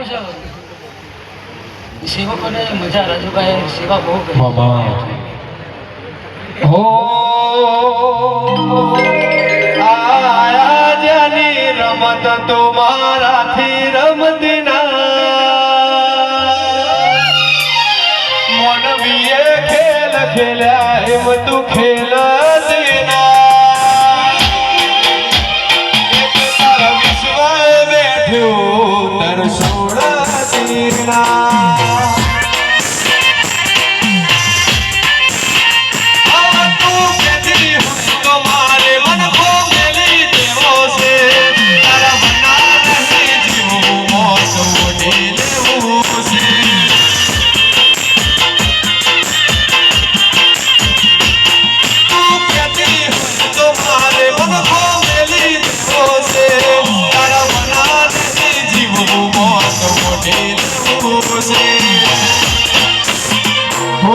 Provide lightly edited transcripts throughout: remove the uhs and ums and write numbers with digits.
છે સેવકોને મજા રાજુભાઈ સેવા બહુ કરી હો આયા જાની રમત તમારાથી રમતી ના મોનવીએ ખેલ ખેલ્યા એમ તું ખેલ દેના એક તારા વિશ્વાએ બેઠ્યું તર સોળ દીના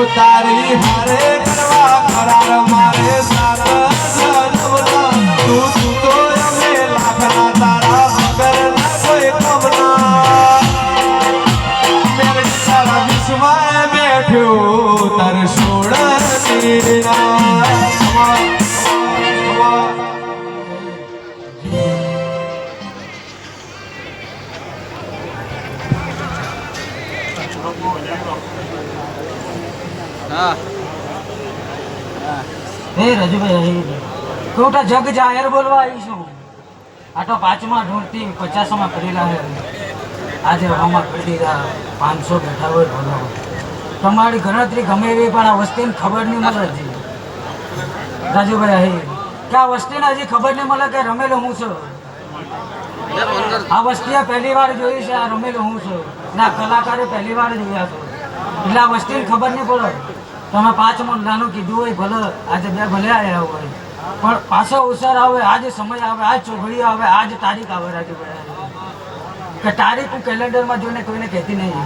તારી હારે કરવા કરાર મારે સાત જન્મના તું તો અમે લાખના તારા વગર ના કોઈ કમના મેરે તારા વિશ્વાએ બેઠ્યો તર સોળ દીના હે રાજુભાઈ કોટા જગ જાહેર બોલવા આવીશું આ તો 5મા ઢોળથી 50માં કરેલા છે આજે હવામાં કરી દીધા 500 બેઠા હોય બોલો તમારી ગણતરી ગમે એવી પણ આ વસ્તીને ખબર નહીં મળે હજી રાજુભાઈ કે આ વસ્તીને હજી ખબર નહીં મળે કે રમેલો હું છું આ વસ્તીએ પહેલી વાર જોઈ છે આ રમેલો હું છું ના કલાકારે પહેલી વાર જોયા છે એટલે આ વસ્તીને ખબર નહીં પડે તમે 5 મણ નાનું કીધું હોય ભલે આજે 2 ભલે આવ્યા હોય પણ પાછો અવસર આવે આજ સમય આવે આજ ચોઘડી આવે આજ તારીખ આવે રાજુભાઈ કે તારીખ હું કેલેન્ડરમાં જોઈને કોઈને કહેતી નહીં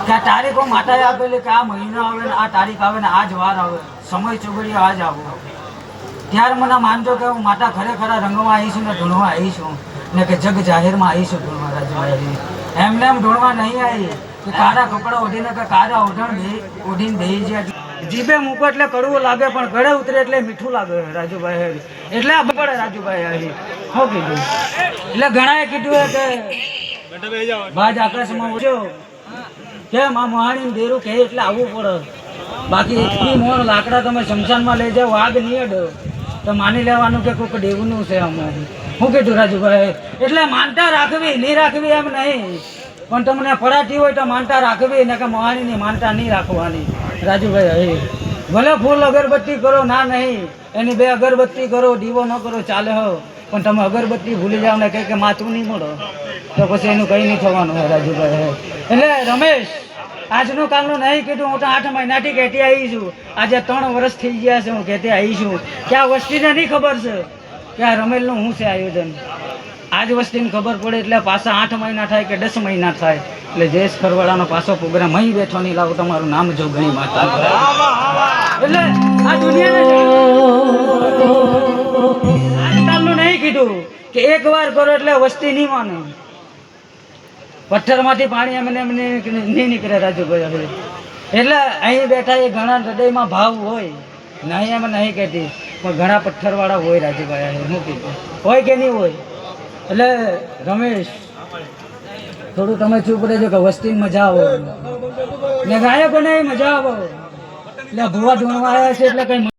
કે આ તારીખ હું માતાએ આપેલી કે આ મહિનો આવે ને આ તારીખ આવે ને આજ વાર આવે સમય ચોઘડી આજ આવો ત્યારે મને માનજો કે હું માતા ખરેખર રંગમાં આવીશું ને ઢૂંઢવા આવીશું ને કે જગ જાહેરમાં આવીશું ઢૂંઢવા રાજુભાઈ એમને એમ ઢૂંઢવા નહીં આવી કે કાળા કપડા ઓઢીને કે કાળા ઓઢીને બેહી જાય જીભે મૂકો એટલે કડવું લાગે પણ ગળે ઉતરે એટલે મીઠું લાગે રાજુભાઈ એટલે આ પડે રાજુભાઈ શું કીધું એટલે ઘણાએ કીધું કે બાજ આકાશમાં ઉડ્યો કેમ આ મહાણી દેરું કહે એટલે આવવું પડે બાકી એટલી મોણ લાકડા તમે શમશાનમાં લઈ જાઓ આગ નહીં અડો તો માની લેવાનું કે કોઈક દેવનું છે આમાં શું કીધું રાજુભાઈ એટલે માનતા રાખવી નહીં રાખવી એમ નહીં પણ તમને પડાતી હોય તો માનતા રાખવી ને કે મહાણીની માનતા નહીં રાખવાની રાજુભાઈ ભલે ફૂલ અગરબત્તી કરો ના નહીં એની 2 અગરબત્તી કરો દીવો ન કરો ચાલે હો પણ તમે અગરબત્તી ભૂલી જાઓ ને કે માથું નહીં મળો તો પછી એનું કંઈ નહીં થવાનું હોય રાજુભાઈ એટલે રમેશ આજનું કાલનું નહીં કીધું હું તો 8 મહિનાથી કહેતી આવી છું આજે 3 વર્ષ થઈ ગયા છે હું કહેતી આવી છું કે આ વસ્તીને નહીં ખબર છે કે આ રમેલનું શું છે આયોજન આજ વસ્તીને ખબર પડે એટલે પાછા 8 મહિના થાય કે 10 મહિના થાય એટલે જયેશ ખરવાડાનો પાછો પ્રોગ્રામ અહીં બેઠો નહીં લાવો તમારું નામ જો ઘણી માતા એટલે આ દુનિયાને આજકાલનું નહીં કીધું કે એકવાર કરો એટલે વસ્તી નહીં માને પથ્થરમાંથી પાણી એમને નહીં નીકળે રાજુભાઈ એટલે અહીં બેઠા એ ઘણા હૃદયમાં ભાવ હોય નહીં એમ નહીં કહેતી પણ ઘણા પથ્થરવાળા હોય રાજુભાઈ શું કીધું હોય કે નહીં હોય એટલે રમેશ થોડું તમે ચૂપ રહેજો કે વસ્તીની મજા આવો ને ગાયકોને મજા આવો એટલે ભૂવા ઢૂંઢવા આવ્યા છે એટલે કઈ